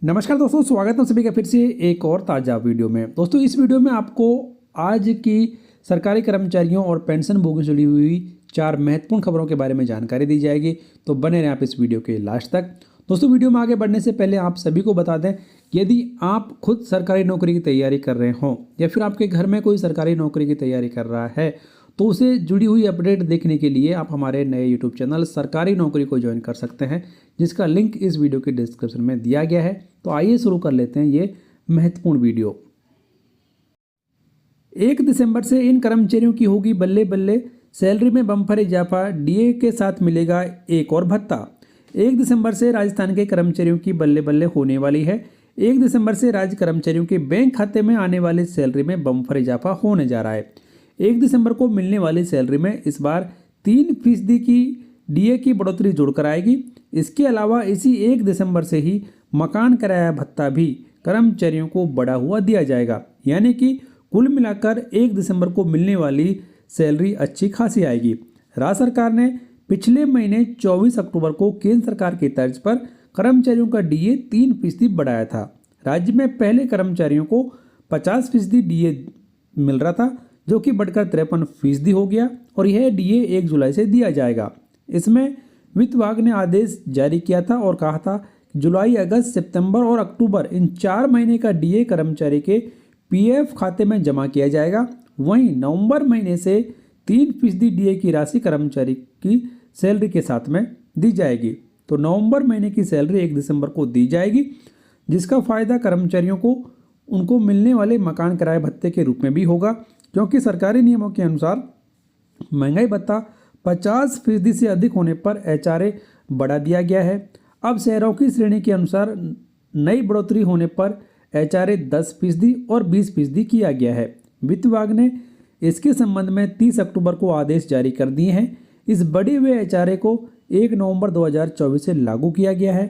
नमस्कार दोस्तों, स्वागत है सभी का फिर से एक और ताज़ा वीडियो में। दोस्तों इस वीडियो में आपको आज की सरकारी कर्मचारियों और पेंशन भोगी से जुड़ी हुई 4 महत्वपूर्ण खबरों के बारे में जानकारी दी जाएगी। तो बने रहें आप इस वीडियो के लास्ट तक। दोस्तों वीडियो में आगे बढ़ने से पहले आप सभी को बता दें कि यदि आप खुद सरकारी नौकरी की तैयारी कर रहे हों या फिर आपके घर में कोई सरकारी नौकरी की तैयारी कर रहा है तो उसे जुड़ी हुई अपडेट देखने के लिए आप हमारे नए यूट्यूब चैनल सरकारी नौकरी को ज्वाइन कर सकते हैं, जिसका लिंक इस वीडियो के डिस्क्रिप्शन में दिया गया है। तो आइए शुरू कर लेते हैं ये महत्वपूर्ण वीडियो। 1 दिसंबर से इन कर्मचारियों की होगी बल्ले बल्ले, सैलरी में बम्पर इजाफा, डीए के साथ मिलेगा एक और भत्ता। 1 दिसंबर से राजस्थान के कर्मचारियों की बल्ले बल्ले होने वाली है। 1 दिसंबर से राज्य कर्मचारियों के बैंक खाते में आने वाली सैलरी में बम्पर इजाफा होने जा रहा है। 1 दिसंबर को मिलने वाली सैलरी में इस बार 3% की डीए की बढ़ोतरी जोड़कर आएगी। इसके अलावा इसी 1 दिसंबर से ही मकान किराया भत्ता भी कर्मचारियों को बढ़ा हुआ दिया जाएगा, यानी कि कुल मिलाकर 1 दिसंबर को मिलने वाली सैलरी अच्छी खासी आएगी। राज्य सरकार ने पिछले महीने 24 अक्टूबर को केंद्र सरकार की तर्ज पर कर्मचारियों का डीए 3% बढ़ाया था। राज्य में पहले कर्मचारियों को 50% डीए मिल रहा था, जो कि बढ़कर 53% हो गया और यह डीए 1 जुलाई से दिया जाएगा। इसमें वित्त विभाग ने आदेश जारी किया था और कहा था जुलाई, अगस्त, सितंबर और अक्टूबर इन 4 महीने का डीए कर्मचारी के पीएफ खाते में जमा किया जाएगा। वहीं नवंबर महीने से 3% डीए की राशि कर्मचारी की सैलरी के साथ में दी जाएगी। तो नवंबर महीने की सैलरी 1 दिसंबर को दी जाएगी, जिसका फायदा कर्मचारियों को उनको मिलने वाले मकान किराए भत्ते के रूप में भी होगा, क्योंकि सरकारी नियमों के अनुसार महंगाई भत्ता 50% से अधिक होने पर एचआरए बढ़ा दिया गया है। अब शहरों की श्रेणी के अनुसार नई बढ़ोतरी होने पर एचआरए 10% और 20% किया गया है। वित्त विभाग ने इसके संबंध में 30 अक्टूबर को आदेश जारी कर दिए हैं। इस बढ़े हुए एचआरए को 1 नवंबर 2024 से लागू किया गया है।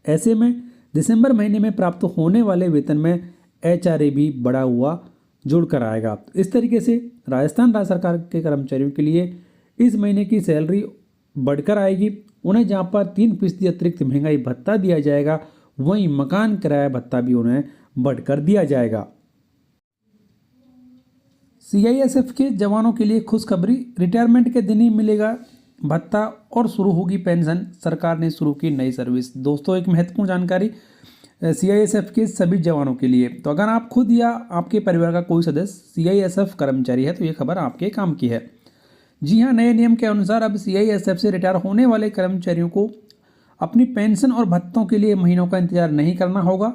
ऐसे में दिसंबर महीने में प्राप्त होने वाले वेतन में एचआरए भी बढ़ा हुआ जुड़कर आएगा। इस तरीके से राजस्थान राज्य सरकार के कर्मचारियों के लिए इस महीने की सैलरी बढ़कर आएगी। उन्हें जहां पर 3% अतिरिक्त महंगाई भत्ता दिया जाएगा, वहीं मकान किराया भत्ता भी उन्हें बढ़कर दिया जाएगा। सीआईएसएफ के जवानों के लिए खुशखबरी, रिटायरमेंट के दिन ही मिलेगा भत्ता और शुरू होगी पेंशन। सरकार ने शुरू की नई सर्विस। दोस्तों एक महत्वपूर्ण जानकारी सीआईएसएफ के सभी जवानों के लिए। तो अगर आप खुद या आपके परिवार का कोई सदस्य सीआईएसएफ कर्मचारी है तो ये खबर आपके काम की है। जी हाँ, नए नियम के अनुसार अब सीआईएसएफ से रिटायर होने वाले कर्मचारियों को अपनी पेंशन और भत्तों के लिए महीनों का इंतजार नहीं करना होगा।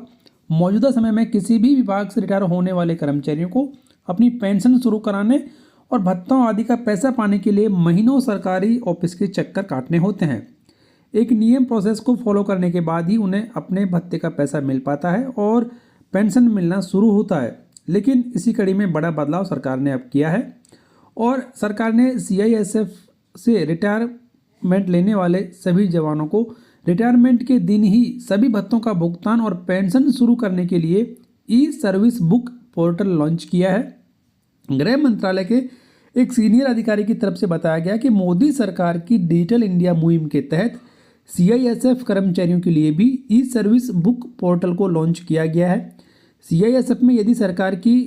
मौजूदा समय में किसी भी विभाग से रिटायर होने वाले कर्मचारियों को अपनी पेंशन शुरू कराने और भत्तों आदि का पैसा पाने के लिए महीनों सरकारी ऑफिस के चक्कर काटने होते हैं। एक नियम प्रोसेस को फॉलो करने के बाद ही उन्हें अपने भत्ते का पैसा मिल पाता है और पेंशन मिलना शुरू होता है। लेकिन इसी कड़ी में बड़ा बदलाव सरकार ने अब किया है और सरकार ने सीआईएसएफ से रिटायरमेंट लेने वाले सभी जवानों को रिटायरमेंट के दिन ही सभी भत्तों का भुगतान और पेंशन शुरू करने के लिए ई सर्विस बुक पोर्टल लॉन्च किया है। गृह मंत्रालय के एक सीनियर अधिकारी की तरफ से बताया गया कि मोदी सरकार की डिजिटल इंडिया मुहिम के तहत सीआईएसएफ कर्मचारियों के लिए भी ई सर्विस बुक पोर्टल को लॉन्च किया गया है। सीआईएसएफ में यदि सरकार की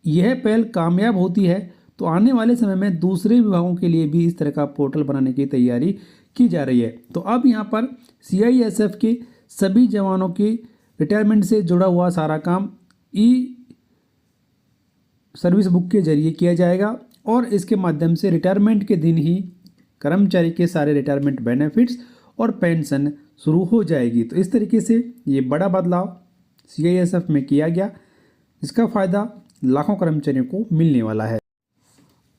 यह पहल कामयाब होती है तो आने वाले समय में दूसरे विभागों के लिए भी इस तरह का पोर्टल बनाने की तैयारी की जा रही है। तो अब यहाँ पर सीआईएसएफ के सभी जवानों की रिटायरमेंट से जुड़ा हुआ सारा काम ई सर्विस बुक के जरिए किया जाएगा और इसके माध्यम से रिटायरमेंट के दिन ही कर्मचारी के सारे रिटायरमेंट बेनिफिट्स और पेंशन शुरू हो जाएगी। तो इस तरीके से ये बड़ा बदलाव सीआईएसएफ में किया गया, जिसका फ़ायदा लाखों कर्मचारियों को मिलने वाला है।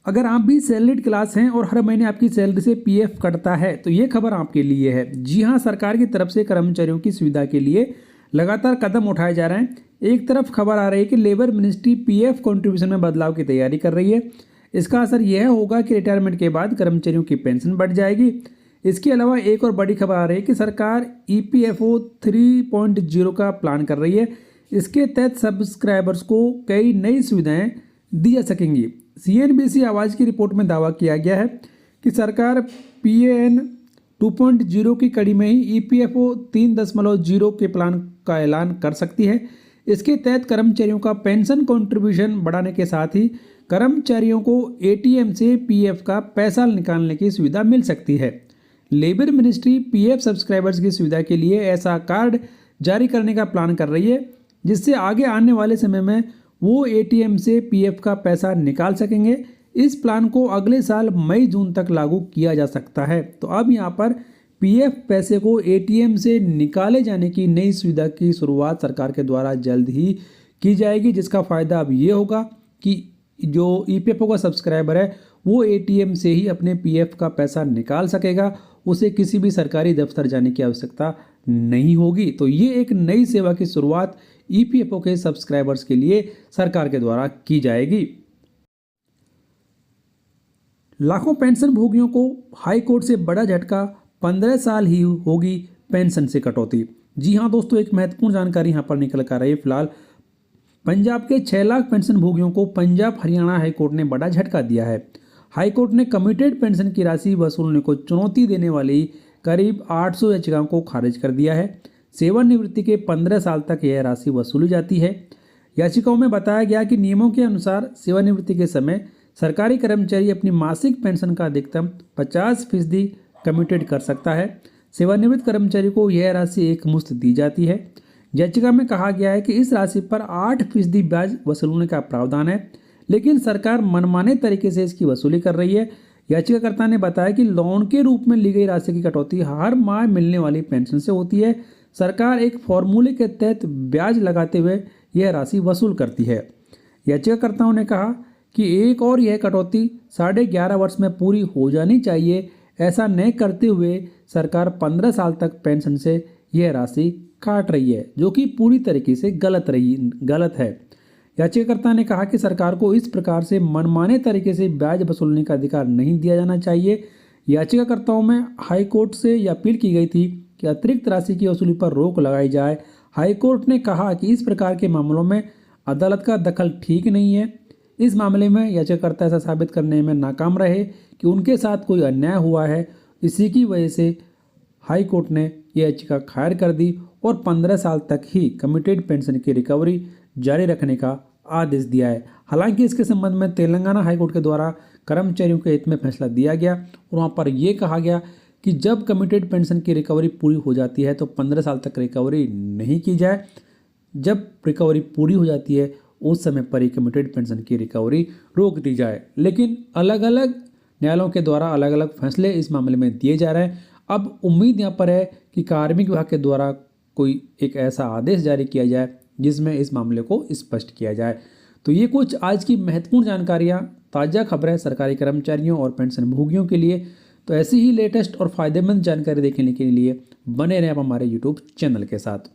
अगर आप भी सैलरीड क्लास हैं और हर महीने आपकी सैलरी से पीएफ कटता है तो ये खबर आपके लिए है। जी हाँ, सरकार की तरफ से कर्मचारियों की सुविधा के लिए लगातार कदम उठाए जा रहे हैं। एक तरफ खबर आ रही है कि लेबर मिनिस्ट्री पीएफ कंट्रीब्यूशन में बदलाव की तैयारी कर रही है। इसका असर यह होगा कि रिटायरमेंट के बाद कर्मचारियों की पेंशन बढ़ जाएगी। इसके अलावा एक और बड़ी खबर आ रही है कि सरकार ईपीएफओ 3.0 का प्लान कर रही है। इसके तहत सब्सक्राइबर्स को कई नई सुविधाएं दी जा सकेंगी। सीएनबीसी आवाज़ की रिपोर्ट में दावा किया गया है कि सरकार पीएएन 2.0 की कड़ी में ही ईपीएफओ 3.0 के प्लान का ऐलान कर सकती है। इसके तहत कर्मचारियों का पेंशन कंट्रीब्यूशन बढ़ाने के साथ ही कर्मचारियों को एटीएम से पीएफ का पैसा निकालने की सुविधा मिल सकती है। लेबर मिनिस्ट्री पीएफ सब्सक्राइबर्स की सुविधा के लिए ऐसा कार्ड जारी करने का प्लान कर रही है, जिससे आगे आने वाले समय में वो एटीएम से पीएफ का पैसा निकाल सकेंगे। इस प्लान को अगले साल मई जून तक लागू किया जा सकता है। तो अब यहाँ पर पीएफ पैसे को एटीएम से निकाले जाने की नई सुविधा की शुरुआत सरकार के द्वारा जल्द ही की जाएगी, जिसका फ़ायदा अब ये होगा कि जो ईपीएफओ का सब्सक्राइबर है वो एटीएम से ही अपने पीएफ का पैसा निकाल सकेगा, उसे किसी भी सरकारी दफ्तर जाने की आवश्यकता नहीं होगी। तो ये एक नई सेवा की शुरुआत ईपीएफओ के सब्सक्राइबर्स के लिए सरकार के द्वारा की जाएगी। लाखों पेंशन भोगियों को हाई कोर्ट से बड़ा झटका, 15 साल ही होगी पेंशन से कटौती। जी हाँ दोस्तों, एक महत्वपूर्ण जानकारी यहाँ पर निकल कर रही है। फिलहाल पंजाब के 6 लाख पेंशन भोगियों को पंजाब हरियाणा हाईकोर्ट ने बड़ा झटका दिया है। हाईकोर्ट ने कमिटेड पेंशन की राशि वसूलने को चुनौती देने वाली करीब 800 याचिकाओं को खारिज कर दिया है। सेवानिवृत्ति के 15 साल तक यह राशि वसूली जाती है। याचिकाओं में बताया गया कि नियमों के अनुसार सेवानिवृत्ति के समय सरकारी कर्मचारी अपनी मासिक पेंशन का अधिकतम 50% कमिटेड कर सकता है। सेवानिवृत्त कर्मचारी को यह राशि एक मुश्त दी जाती है। याचिका में कहा गया है कि इस राशि पर 8% ब्याज वसूलने का प्रावधान है, लेकिन सरकार मनमाने तरीके से इसकी वसूली कर रही है। याचिकाकर्ता ने बताया कि लोन के रूप में ली गई राशि की कटौती हर माह मिलने वाली पेंशन से होती है। सरकार एक फॉर्मूले के तहत ब्याज लगाते हुए यह राशि वसूल करती है। याचिकाकर्ताओं ने कहा कि एक और यह कटौती 11.5 वर्ष में पूरी हो जानी चाहिए। ऐसा न करते हुए सरकार 15 साल तक पेंशन से यह राशि काट रही है, जो कि पूरी तरीके से गलत है। याचिकाकर्ता ने कहा कि सरकार को इस प्रकार से मनमाने तरीके से ब्याज वसूलने का अधिकार नहीं दिया जाना चाहिए। याचिकाकर्ताओं में हाईकोर्ट से यह अपील की गई थी कि अतिरिक्त राशि की वसूली पर रोक लगाई जाए। हाईकोर्ट ने कहा कि इस प्रकार के मामलों में अदालत का दखल ठीक नहीं है। इस मामले में याचिकाकर्ता ऐसा साबित करने में नाकाम रहे कि उनके साथ कोई अन्याय हुआ है। इसी की वजह से हाईकोर्ट ने यह याचिका खारिज कर दी और 15 साल तक ही कमिटेड पेंशन की रिकवरी जारी रखने का आदेश दिया है। हालांकि इसके संबंध में तेलंगाना हाईकोर्ट के द्वारा कर्मचारियों के हित में फैसला दिया गया और वहाँ पर यह कहा गया कि जब कमिटेड पेंशन की रिकवरी पूरी हो जाती है तो 15 साल तक रिकवरी नहीं की जाए। जब रिकवरी पूरी हो जाती है उस समय पर ही कमिटेड पेंशन की रिकवरी रोक दी जाए। लेकिन अलग अलग न्यायालयों के द्वारा अलग अलग फैसले इस मामले में दिए जा रहे हैं। अब उम्मीद यहाँ पर है कि कार्मिक विभाग के द्वारा कोई एक ऐसा आदेश जारी किया जाए जिसमें इस मामले को स्पष्ट किया जाए। तो ये कुछ आज की महत्वपूर्ण जानकारियाँ, ताज़ा खबरें सरकारी कर्मचारियों और पेंशन भोगियों के लिए। तो ऐसी ही लेटेस्ट और फ़ायदेमंद जानकारी देखने के लिए बने रहें आप हमारे यूट्यूब चैनल के साथ।